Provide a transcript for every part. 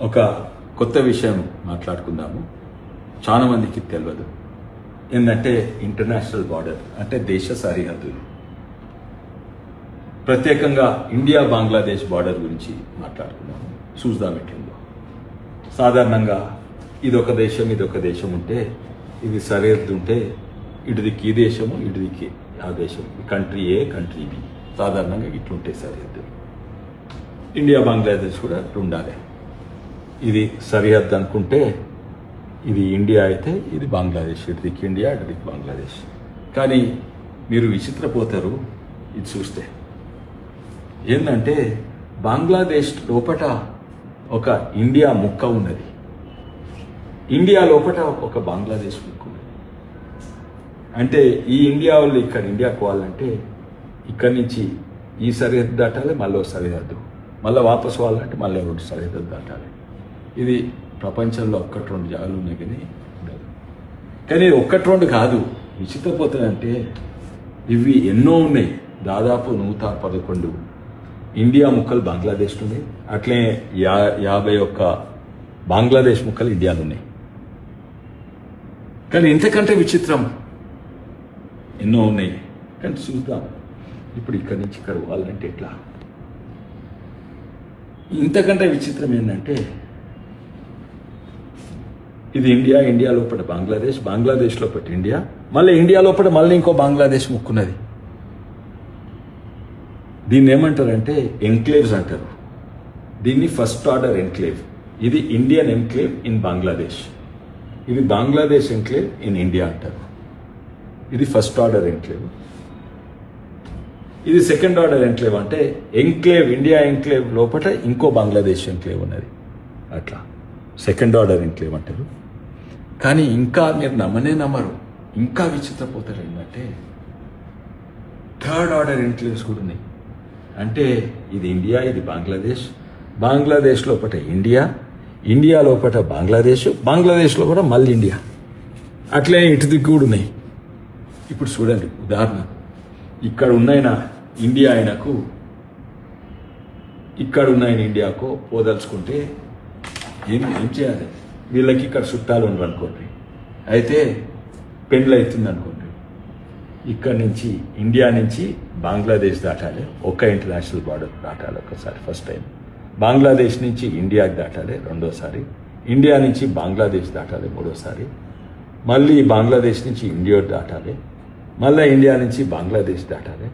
ఒక కొత్త విషయం మాట్లాడుకుందాము. చాలా మందికి తెలియదు ఏంటంటే ఇంటర్నేషనల్ బార్డర్ అంటే దేశ సరిహద్దులు. ప్రత్యేకంగా ఇండియా బంగ్లాదేశ్ బార్డర్ గురించి మాట్లాడుకుందాము. చూద్దాం ఎట్లుందో. సాధారణంగా ఇదొక దేశం ఉంటే ఇది సరిహద్దు ఉంటే ఇటుదికి ఈ దేశము ఇటుదికి ఆ దేశం, కంట్రీ ఏ కంట్రీ బి, సాధారణంగా ఇట్లుంటాయి సరిహద్దు. ఇండియా బంగ్లాదేశ్ కూడా అట్లా ఉండాలి. ఇది సరిహద్దు అనుకుంటే ఇది ఇండియా అయితే ఇది బంగ్లాదేశ్, ఇటుదికి ఇండియా ఇటుదికి బంగ్లాదేశ్. కానీ మీరు విచిత్రపోతారు ఇది చూస్తే. ఏంటంటే బంగ్లాదేశ్ లోపట ఒక ఇండియా ముక్క ఉన్నది, ఇండియా లోపల ఒక బంగ్లాదేశ్ ముక్క ఉన్నది. అంటే ఈ ఇండియా వాళ్ళు ఇక్కడ ఇండియాకు పోవాలంటే ఇక్కడి నుంచి ఈ సరిహద్దు దాటాలి, మళ్ళీ సరిహద్దు, మళ్ళీ వాపసు పోవాలంటే మళ్ళీ రెండు సరిహద్దు దాటాలి. ఇది ప్రపంచంలో ఒక్కటి రెండు జాగాలు ఉన్నాయి కానీ ఉండదు. కానీ ఒక్కటి రెండు కాదు, విచిత్రపోతుందంటే ఇవి ఎన్నో ఉన్నాయి. దాదాపు 111 ఇండియా ముక్కలు బంగ్లాదేశ్లో ఉన్నాయి. అట్లే 51 బంగ్లాదేశ్ ముక్కలు ఇండియాలో ఉన్నాయి. కానీ ఇంతకంటే విచిత్రం ఎన్నో ఉన్నాయి. కానీ చూద్దాం ఇప్పుడు ఇక్కడి నుంచి ఇక్కడ పోవాలంటే ఎట్లా. ఇంతకంటే విచిత్రం ఏంటంటే ఇది ఇండియా, ఇండియా లోపల బంగ్లాదేశ్, బంగ్లాదేశ్ లోపల ఇండియా, మళ్ళీ ఇండియా లోపల మళ్ళీ ఇంకో బంగ్లాదేశ్ ముక్కున్నది. దీన్ని ఏమంటారంటే ఎన్క్లేవ్స్ అంటారు. దీన్ని ఫస్ట్ ఆర్డర్ ఎన్క్లేవ్. ఇది ఇండియన్ ఎన్క్లేవ్ ఇన్ బంగ్లాదేశ్, ఇది బంగ్లాదేశ్ ఎన్క్లేవ్ ఇన్ ఇండియా అంటారు. ఇది ఫస్ట్ ఆర్డర్ ఎన్క్లేవ్. ఇది సెకండ్ ఆర్డర్ ఎన్క్లేవ్. అంటే ఎన్క్లేవ్, ఇండియా ఎన్క్లేవ్ లోపల ఇంకో బంగ్లాదేశ్ ఎన్క్లేవ్ ఉన్నది. అట్లా సెకండ్ ఆర్డర్ ఎన్క్లేవ్ అంటారు. కానీ ఇంకా మీరు నమ్మరు, ఇంకా విచిత్రపోతారు. ఏంటంటే థర్డ్ ఆర్డర్ ఎన్క్లేవ్స్ కూడా ఉన్నాయి. అంటే ఇది ఇండియా, ఇది బంగ్లాదేశ్, బంగ్లాదేశ్ లోపల ఇండియా, ఇండియా లోపల బంగ్లాదేశ్, బంగ్లాదేశ్ లోపల మళ్ళీ ఇండియా. అట్లే ఇటు దిక్కు కూడా ఉన్నాయి. ఇప్పుడు చూడండి ఉదాహరణ, ఇక్కడ ఉన్నాయన ఇండియా ఆయనకు, ఇక్కడ ఉన్నాయన ఇండియాకు పోదలుచుకుంటే ఏం చేయాలి? వీళ్ళకి ఇక్కడ చుట్టాలు ఉండరు అనుకోండి, అయితే పెళ్ళి అవుతుంది అనుకోండి, ఇక్కడి నుంచి ఇండియా నుంచి బంగ్లాదేశ్ దాటాలి, ఒక్క ఇంటర్నేషనల్ బార్డర్ దాటాలి ఒకసారి ఫస్ట్ టైం. బంగ్లాదేశ్ నుంచి ఇండియాకి దాటాలి రెండోసారి, ఇండియా నుంచి బంగ్లాదేశ్ దాటాలి మూడోసారి, మళ్ళీ బంగ్లాదేశ్ నుంచి ఇండియా దాటాలి, మళ్ళీ ఇండియా నుంచి బంగ్లాదేశ్ దాటాలి,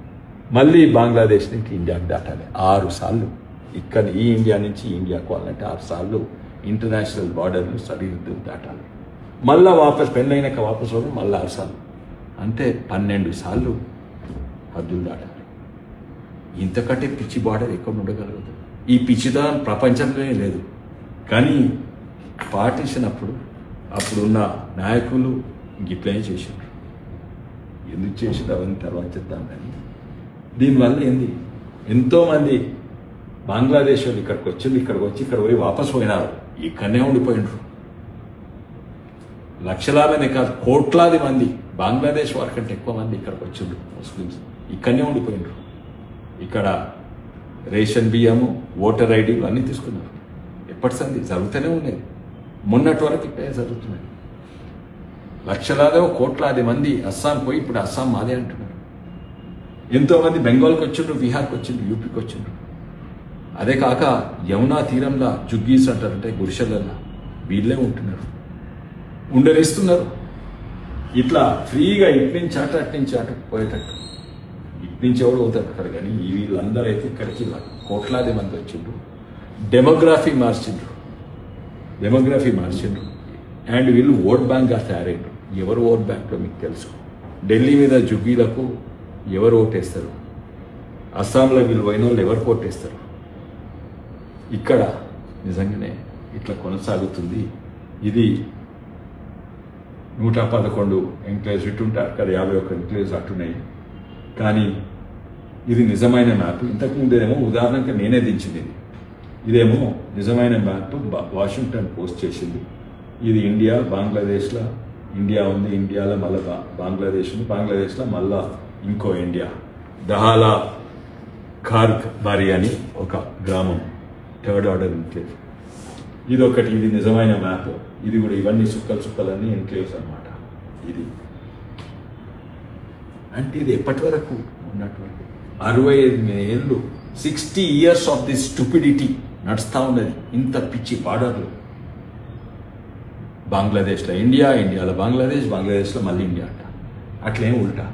మళ్ళీ బంగ్లాదేశ్ నుంచి ఇండియాకి దాటాలి. 6 సార్లు ఇక్కడ ఈ ఇండియా నుంచి ఇండియాకు వాళ్ళంటే 6 సార్లు ఇంటర్నేషనల్ బార్డర్లు సరిహద్దులు దాటాలి. మళ్ళీ వాపస్ పెళ్ళైనాక వాపస్ పోవడం మళ్ళీ 6 సార్లు, అంటే 12 సార్లు హద్దులు దాటాలి. ఇంతకంటే పిచ్చి బార్డర్ ఎక్కడ ఉండగలుగుతుంది? ఈ పిచ్చిదనం ప్రపంచంలోనే లేదు. కానీ పార్టీషన్ అప్పుడున్న నాయకులు గిట్లనే చేశారు. ఎందుకు చేసారు అవన్నీ తర్వాత చెప్తాం. కానీ దీనివల్ల ఏంది, ఎంతోమంది బంగ్లాదేశ్ వాళ్ళు ఇక్కడికి వచ్చి ఇక్కడ పోయి వాపస్ పోయినారు, ఇక్కడనే ఉండిపోయినరు. లక్షలాదినే కాదు కోట్లాది మంది బంగ్లాదేశ్ వారి కంటే ఎక్కువ మంది ఇక్కడికి వచ్చిండ్రు ముస్లిమ్స్, ఇక్కడనే ఉండిపోయినరు. ఇక్కడ రేషన్ బియ్యము, ఓటర్ ఐడీలు అన్నీ తీసుకున్నారు. ఎప్పటి సంది జరుగుతూనే ఉన్నాయి, మొన్నటి వరకు ఇక్కడే జరుగుతున్నాయి. లక్షలాది కోట్లాది మంది అస్సాం పోయి ఇప్పుడు అస్సాం మాదే అంటున్నారు. ఎంతోమంది బెంగాల్కి వచ్చిండ్రు, బీహార్కి వచ్చిండ్రు, యూపీకి వచ్చిండ్రు. అదే కాక యమునా తీరంలో జుగ్గీస్ అంటారంటే గుడిసెలల్లో వీళ్ళే ఉంటున్నారు, ఉండనిస్తున్నారు. ఇట్లా ఫ్రీగా ఇటు నుంచి అటు పోయేటట్టు. ఇటు నుంచి ఎవరు పోతారు అక్కడ, కానీ వీళ్ళందరూ అయితే ఇక్కడికి కోట్లాది మంది వచ్చిండ్రు. డెమోగ్రఫీ మార్చిండ్రు. అండ్ వీళ్ళు ఓట్ బ్యాంక్గా తయారైండ్రు. ఎవరు ఓట్ బ్యాంక్లో మీకు తెలుసు. ఢిల్లీ మీద జుగ్గీలకు ఎవరు ఓటేస్తారు, అస్సాంలో వీళ్ళు పోయిన వాళ్ళు ఎవరు ఓటేస్తారు. ఇక్కడ నిజంగానే ఇట్లా కొనసాగుతుంది. ఇది 111 ఎంక్లేవ్స్ ఇటుంటే అక్కడ 51 ఎంక్లేవ్స్ అట్టున్నాయి. కానీ ఇది నిజమైన మ్యాప్. ఇంతకుముందేమో ఉదాహరణకి నేనే దించింది, ఇదేమో నిజమైన మ్యాప్ వాషింగ్టన్ పోస్ట్ చేసింది. ఇది ఇండియా, బంగ్లాదేశ్లో ఇండియా ఉంది, ఇండియాలో మళ్ళీ బంగ్లాదేశ్ ఉంది, బంగ్లాదేశ్లో మళ్ళా ఇంకో ఇండియా. దహాలా ఖార్గ్ బారి అని ఒక గ్రామం, థర్డ్ ఆర్డర్ ఎన్క్లేవ్. ఇది నిజమైన మ్యాప్. ఇది కూడా ఇవన్నీ చుక్కలన్నీ ఎన్క్లేవ్స్ అన్నమాట. ఇది అంటే ఇది ఎప్పటి వరకు ఉన్నటువంటి 65 ఏళ్ళు 60 years ఆఫ్ ది స్టూపిడిటీ నడుస్తూ ఉన్నది. ఇంత పిచ్చి బార్డర్లు. బంగ్లాదేశ్లో ఇండియా, ఇండియాలో బంగ్లాదేశ్, బంగ్లాదేశ్లో మళ్ళీ ఇండియా అంట. అట్లేం ఉల్టా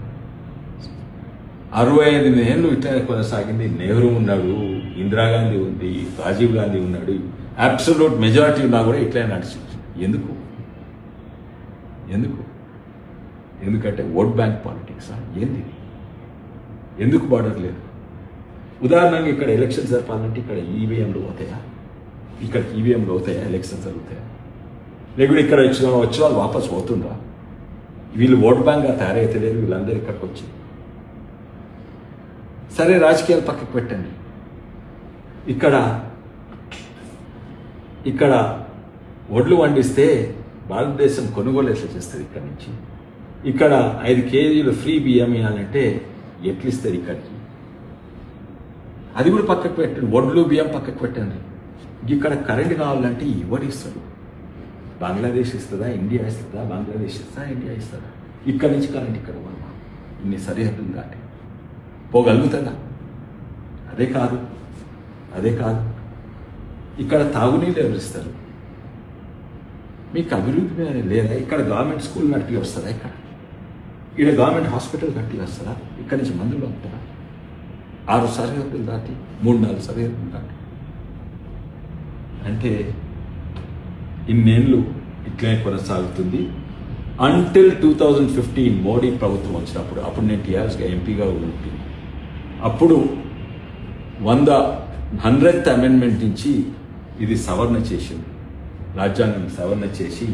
65 ఏళ్ళు ఇట్లా కొనసాగింది. నెహ్రూ ఉన్నాడు, ఇందిరాగాంధీ ఉంది, రాజీవ్ గాంధీ ఉన్నాడు. అబ్సల్యూట్ మెజారిటీ ఉన్నా కూడా ఇట్లా నడిచింది. ఎందుకంటే ఓట్ బ్యాంక్ పాలిటిక్స్ ఏంది? ఎందుకు బార్డర్ లేదు? ఉదాహరణగా ఇక్కడ ఎలక్షన్ జరపాలంటే ఇక్కడ ఈవీఎంలు అవుతాయా? ఇక్కడ ఈవీఎంలు అవుతాయా? ఎలక్షన్స్ జరుగుతాయా? లేకుంటే ఇక్కడ వచ్చిన వాళ్ళు వాపస్ పోతుండ్రా? వీళ్ళు ఓట్ బ్యాంక్గా తయారైతే లేదు. వీళ్ళందరూ ఇక్కడికి వచ్చి సరే రాజకీయాలు పక్కకు పెట్టండి. ఇక్కడ వడ్లు వండిస్తే భారతదేశం కొనుగోలు ఎట్లా చేస్తుంది? ఇక్కడ నుంచి ఇక్కడ 5 కేజీలు ఫ్రీ బియ్యం ఇవ్వాలంటే ఎట్లు ఇస్తారు ఇక్కడికి? అది కూడా పక్కకు పెట్టండి. వడ్లు బియ్యం పక్కకు పెట్టండి. ఇక్కడ కరెంట్ కావాలంటే ఎవరు ఇస్తారు? బంగ్లాదేశ్ ఇస్తుందా? ఇండియా ఇస్తుందా? బంగ్లాదేశ్ ఇస్తుందా? ఇండియా ఇస్తుందా? ఇక్కడ నుంచి కరెంట్ ఇక్కడ ఇన్ని సరిహద్దులు దాటి పోగలుగుతుందా? అదే కాదు ఇక్కడ తాగునీళ్ళు ఎవరిస్తారు? మీకు అభివృద్ధి మీద లేదా? ఇక్కడ గవర్నమెంట్ స్కూల్ కట్టి వస్తుందా? ఇక్కడ గవర్నమెంట్ హాస్పిటల్ కట్టి వస్తుందా? ఇక్కడి నుంచి మందులు పంపుతారా? 6 సరిహద్దులు దాటి 3-4 సరిహద్దులు దాటి అంటే ఇన్నేళ్ళు ఇట్లనే కొనసాగుతుంది. అంటిల్ 2015 మోడీ ప్రభుత్వం వచ్చినప్పుడు, అప్పుడు నేను టీఆర్ఎస్గా ఎంపీగా ఉంటుంది. అప్పుడు 100th అమెండ్మెంట్ నుంచి ఇది సవరణ చేసింది. రాజ్యాంగం సవరణ చేసి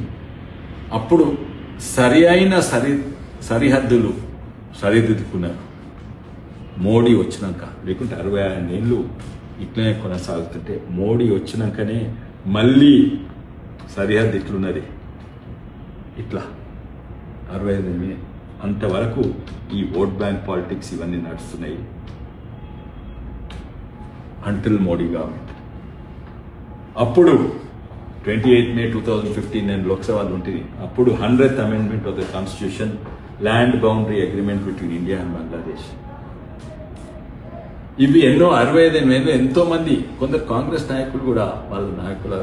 అప్పుడు సరి అయిన సరిహద్దులు సరిదిద్దుకున్నారు మోడీ వచ్చినాక. లేకుంటే 65 ఏళ్ళు ఇట్లనే కొనసాగుతుంటే మోడీ వచ్చినాకనే మళ్ళీ సరిహద్దు ఇట్లున్నది. ఇట్లా 65 అంతవరకు ఈ ఓట్ బ్యాంక్ పాలిటిక్స్ ఇవన్నీ నడుస్తున్నాయి. Until Modi government. అప్పుడు 28 May 2015 నేను లోక్సభలో ఉంటుంది. అప్పుడు 100th amendment of the constitution, land boundary agreement between India and Bangladesh. ఇవి ఎన్నో 65 ఏళ్ళు ఎంతో మంది, కొందరు కాంగ్రెస్ నాయకులు కూడా వాళ్ళ నాయకులు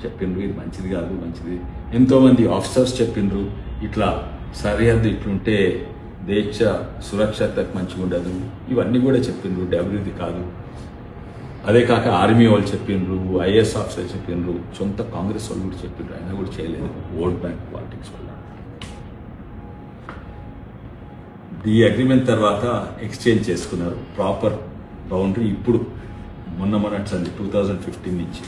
చెప్పిండ్రు ఇది మంచిది కాదు, మంచిది. ఎంతో మంది ఆఫీసర్స్ చెప్పిండ్రు ఇట్లా సరిహద్దు ఇట్లుంటే దేశ సురక్షతకు మంచిగా ఉండదు. ఇవన్నీ కూడా చెప్పిండ్రు, అభివృద్ధి కాదు. అదే కాక ఆర్మీ వాళ్ళు చెప్పిండ్రు, ఐఏఎస్ ఆఫీసర్ చెప్పిండ్రు, సొంత కాంగ్రెస్ వాళ్ళు కూడా చెప్పిండ్రు. అయినా కూడా చేయలేదు. ఓట్ బ్యాంక్ పాలిటిక్స్ వల్ల. ఈ అగ్రిమెంట్ తర్వాత ఎక్స్చేంజ్ చేసుకున్నారు ప్రాపర్ బౌండరీ. ఇప్పుడు మొన్న 2015 నుంచి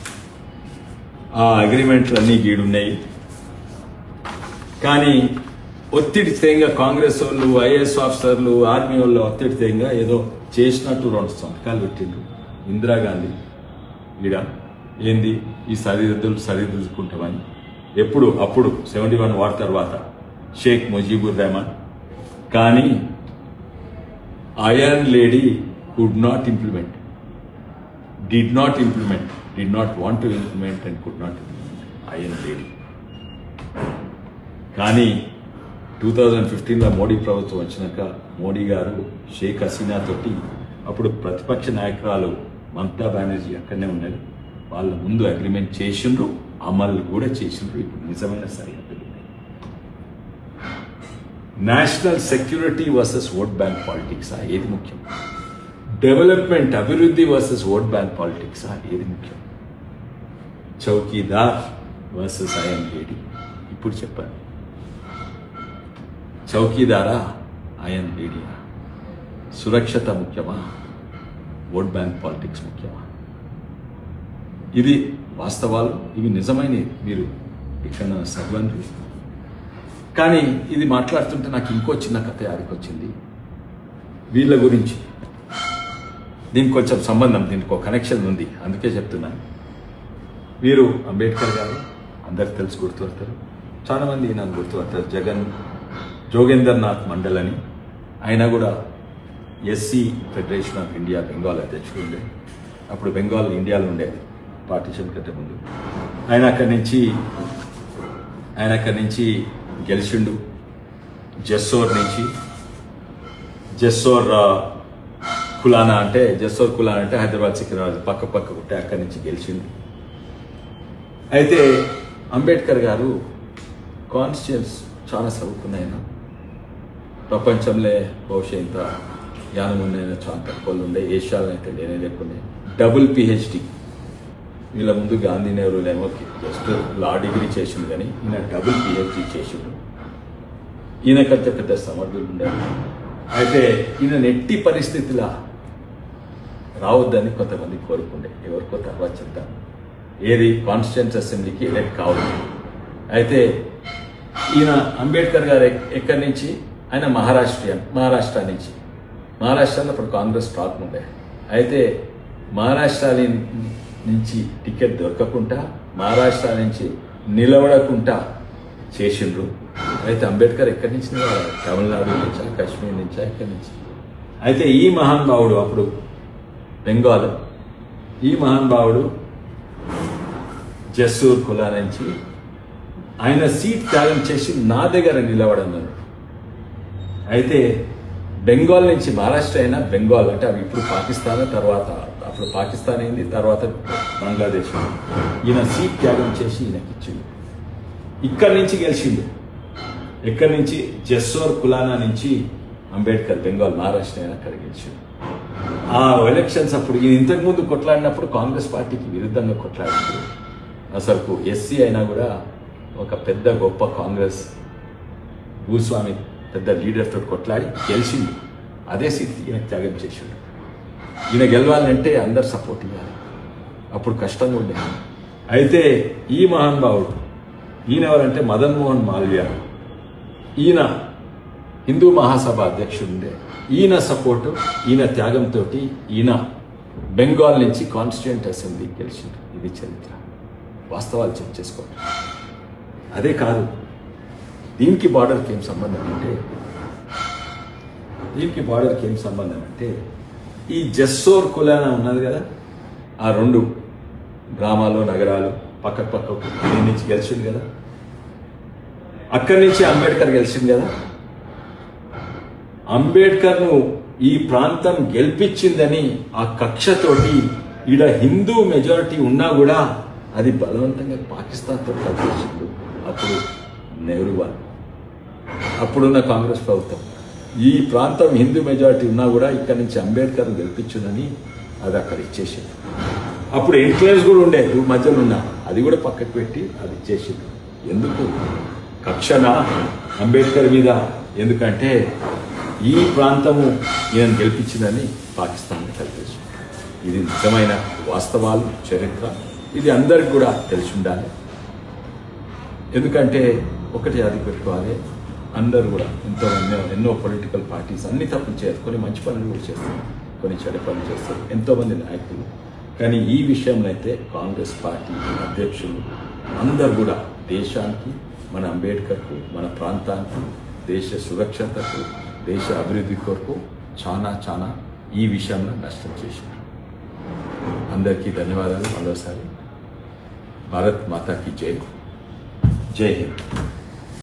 ఆ అగ్రిమెంట్లు అన్నీ గీడున్నాయి. కానీ ఒత్తిడి తేంగా కాంగ్రెస్ వాళ్ళు, ఐఏఎస్ ఆఫీసర్లు, ఆర్మీ వాళ్ళు ఒత్తిడి తేంగా ఏదో చేసినట్టు 2 సంతకాలు పెట్టిండ్రు. ఇందిరాగాంధీ ఈడ ఏంది ఈ సరిదిద్దుకుంటామని. అప్పుడు 71 వార్ తర్వాత షేక్ ముజీబుర్ రెహమాన్. కానీ iron lady could not implement, did not want to implement and could not implement. Iron lady. కానీ 2015లో మోడీ ప్రభుత్వం వచ్చినాక మోడీ గారు షేక్ హసీనా తోటి, అప్పుడు ప్రతిపక్ష నాయకురాలు మమతా బెనర్జీ అక్కడనే ఉన్నది, వాళ్ళ ముందు అగ్రిమెంట్ చేసిండ్రు, అమలు కూడా చేసిండ్రు. ఇప్పుడు నిజమైన సరిహద్దులు. National security versus vote bank politics ఏది ముఖ్యం? డెవలప్మెంట్, అభివృద్ధి వర్సెస్ ఓట్ బ్యాంక్ పాలిటిక్స్ ఏది ముఖ్యం? Chowkidar versus iron lady. ఇప్పుడు చెప్పాను, చౌకీదారా ఐఎన్ లేడీనా? సురక్షత ముఖ్యమా? ఓట్ బ్యాంక్ పాలిటిక్స్ ముఖ్యమా? ఇది వాస్తవాలు, ఇవి నిజమైనవి. మీరు ఇక్కడ చదవండి. కానీ ఇది మాట్లాడుతుంటే నాకు ఇంకో చిన్న కథ ఆడికొచ్చింది వీళ్ళ గురించి. దీనికి కొంచెం సంబంధం, దీనికి ఒక కనెక్షన్ ఉంది, అందుకే చెప్తున్నాను. వీరు అంబేద్కర్ గారు అందరికి తెలిసి గుర్తుపడతారు, చాలామంది నాకు గుర్తుపడతారు. జోగేంద్రనాథ్ మండల్ అని, ఆయన కూడా SC federation of India Bengal అధ్యక్షుడు ఉండే. అప్పుడు బెంగాల్ ఇండియాలో ఉండేది. పార్టీషన్ కంటే ముందు. ఆయన అక్కడి నుంచి గెలిచిండు. జెస్సోర్ నుంచి జెస్సోర్ కులానా అంటే హైదరాబాద్ సికింద్రాబాద్ పక్క ఉంటే అక్కడి నుంచి గెలిచిండు. అయితే అంబేద్కర్ గారు కాన్స్టిట్యూన్స్ చాలా చదువుకున్న ఆయన. ప్రపంచంలో బహుశా ఇంత జ్ఞానం ఉన్న చాలా తక్కువలు ఉండే, ఏషియాలో అయితే లేనే లేకుండా డబుల్ పిహెచ్డి. వీళ్ళ ముందు గాంధీ నెహ్రూలేమో జస్ట్ లా డిగ్రీ చేసిండు, కానీ ఈయన డబుల్ పిహెచ్డి చేసిండు. ఈయనకంటే పెద్ద సమర్థులు ఉండేది. అయితే ఈయన ఎట్టి పరిస్థితిలా రావద్దని కొంతమంది కోరుకుండే, ఎవరికో తర్వాత చెప్తాను. ఏది కాన్స్టిట్యూన్స్ అసెంబ్లీకి ఎలక్ట్ కావద్దు. అయితే ఈయన అంబేద్కర్ గారు ఎక్కడి నుంచి, ఆయన మహారాష్ట్ర నుంచి. మహారాష్ట్రలో అప్పుడు కాంగ్రెస్ టాప్ ఉండే. అయితే మహారాష్ట్ర నుంచి టికెట్ దొరకకుండా, మహారాష్ట్ర నుంచి నిలబడకుండా చేసిండ్రు. అయితే అంబేద్కర్ ఎక్కడి నుంచి నిలబడాలి? తమిళనాడు నుంచా, కాశ్మీర్ నుంచా, ఎక్కడి నుంచి? అయితే ఈ మహానుభావుడు అప్పుడు బెంగాల్, ఈ మహానుభావుడు జెస్సూర్ కులా నుంచి ఆయన సీట్ త్యాగం చేసి నా దగ్గర నిలబడన్నారు. అయితే బెంగాల్ నుంచి మహారాష్ట్ర అయినా బెంగాల్ అంటే అవి ఇప్పుడు పాకిస్తాన్, తర్వాత అప్పుడు పాకిస్తాన్ అయింది, తర్వాత బంగ్లాదేశ్. ఈయన సీట్ త్యాగం చేసి ఈయనకి ఇచ్చిండు. ఇక్కడి నుంచి గెలిచిండు. ఎక్కడి నుంచి? జెస్సోర్ కులానా నుంచి అంబేద్కర్ బెంగాల్, మహారాష్ట్ర అయినా అక్కడ గెలిచిండు. ఆ ఎలక్షన్స్ అప్పుడు ఈయన ఇంతకుముందు కొట్లాడినప్పుడు కాంగ్రెస్ పార్టీకి విరుద్ధంగా కొట్లాడినప్పుడు అసలు ఎస్సీ అయినా కూడా ఒక పెద్ద గొప్ప కాంగ్రెస్ భూస్వామి పెద్ద లీడర్ తోటి కొట్లాడి గెలిచిండు. అదే సీట్ ఈయన త్యాగం చేసిండు. ఈయన గెలవాలంటే అందరు సపోర్ట్ ఇవ్వాలి, అప్పుడు కష్టంగా ఉండేది. అయితే ఈ మహానుభావుడు ఈయన ఎవరంటే మదన్ మోహన్ మాల్వియా. ఈయన హిందూ మహాసభ అధ్యక్షుడు ఉండే. ఈయన సపోర్టు, ఈయన త్యాగంతో ఈయన బెంగాల్ నుంచి కాన్స్టిట్యూంట్ అసెంబ్లీ గెలిచిండు. ఇది చరిత్ర, వాస్తవాలు చెక్ చేసుకోండి. అదే కాదు, దీనికి బార్డర్కి ఏం సంబంధం అంటే ఈ జెస్సోర్ కులానా ఉన్నది కదా, ఆ రెండు గ్రామాలు నగరాలు పక్క దీని నుంచి గెలిచింది కదా, అక్కడి నుంచి అంబేద్కర్ గెలిచింది కదా. అంబేద్కర్ను ఈ ప్రాంతం గెలిపించిందని ఆ కక్షతోటి ఈడ హిందూ మెజారిటీ ఉన్నా కూడా అది బలవంతంగా పాకిస్తాన్తో కలిపేసిండు. అప్పుడు నెహ్రూ వాళ్ళు, అప్పుడున్న కాంగ్రెస్ ప్రభుత్వం ఈ ప్రాంతం హిందూ మెజారిటీ ఉన్నా కూడా ఇక్కడి నుంచి అంబేద్కర్ను గెలిపించునని అది అక్కడ ఇచ్చేసింది. అప్పుడు ఇన్ఫ్లుయెన్స్ కూడా ఉండే మధ్యలో ఉన్నా, అది కూడా పక్కకు పెట్టి అది ఇచ్చేసింది. ఎందుకు? కక్షణ అంబేద్కర్ మీద. ఎందుకంటే ఈ ప్రాంతము ఈయన గెలిపించిందని పాకిస్తాన్ని కలిపేసింది. ఇది నిజమైన వాస్తవాలు, చరిత్ర. ఇది అందరికి కూడా తెలిసి ఉండాలి. ఎందుకంటే ఒకటి అది పెట్టుకోవాలి, అందరూ కూడా ఎన్నో పొలిటికల్ పార్టీస్ అన్ని తప్పులు చేస్తారు, కొన్ని మంచి పనులు కూడా చేస్తారు, కొన్ని చెడు పనులు చేస్తారు, ఎంతోమంది నాయకులు. కానీ ఈ విషయంలో అయితే కాంగ్రెస్ పార్టీ అధ్యక్షులు అందరూ కూడా దేశానికి, మన అంబేద్కర్కు, మన ప్రాంతానికి, దేశ సురక్షతకు, దేశ అభివృద్ధి కొరకు చాలా ఈ విషయంలో నష్టం చేశారు. అందరికీ ధన్యవాదాలు. మరోసారి భారత్ మాతాకి జై. జై హింద్.